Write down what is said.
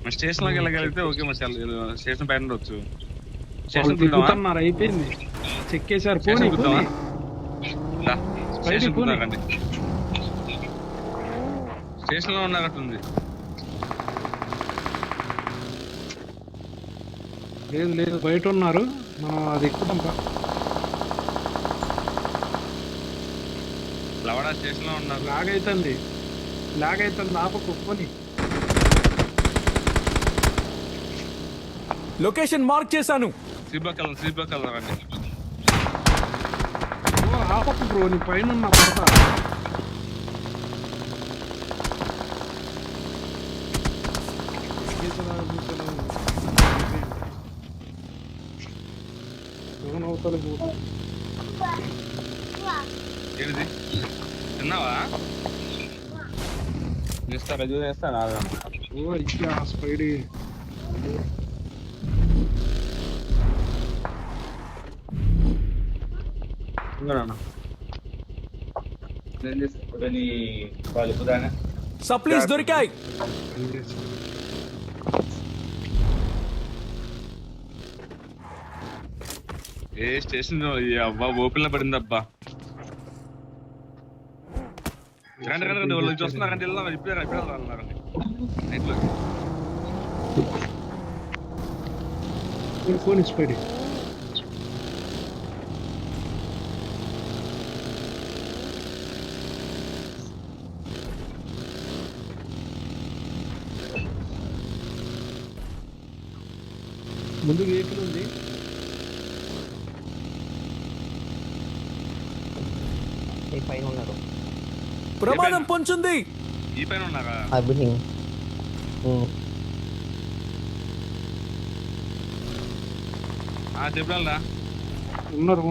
మన స్టేషన్ లోకి వెళ్ళగలిగితే ఓకే, మరి స్టేషన్ పైన ఉండొచ్చు. వాళ్ళు స్టేషన్ తిరుగుతున్నారు, అయిపోయింది. చెక్కేశారు. పోనీ స్టేషన్ పోనీ స్టేషన్ పోనీ. కుద్దామండి. స్టేషన్ లో ఉన్నట్టుంది. లేదు లేదు, బయట ఉన్నారు. మనం అది ఎక్కుదాం. లవడా స్టేషన్ లో ఉన్నారు. లాగైతుంది ఆపకు. పోనీ లొకేషన్ మార్క్ చేశాను. శ్రీపక్కల రండి. ఆపకు బ్రో, నీ పైన ఉన్న పడతా. అవతల ఏంటిది తిన్నావా? చేస్తారా? ఓ ఇచ్చా స్పైడీ. సప్లీస్ దొరికాయి. ఏ స్టేషన్ అబ్బా ఓపెన్ లో పడింది అబ్బా. రండి వాళ్ళు చూస్తున్నారంటే వెళ్దాం. ఇప్పుడే వెళ్దాం నైట్ లో. Phone Spidey. ముందు వెహికల్ ఉంది. పైన ఉన్నారు. ప్రమాదం పొంచుంది. ఈ పైన ఉన్నారా? చెప్పాలా? ఉన్నారు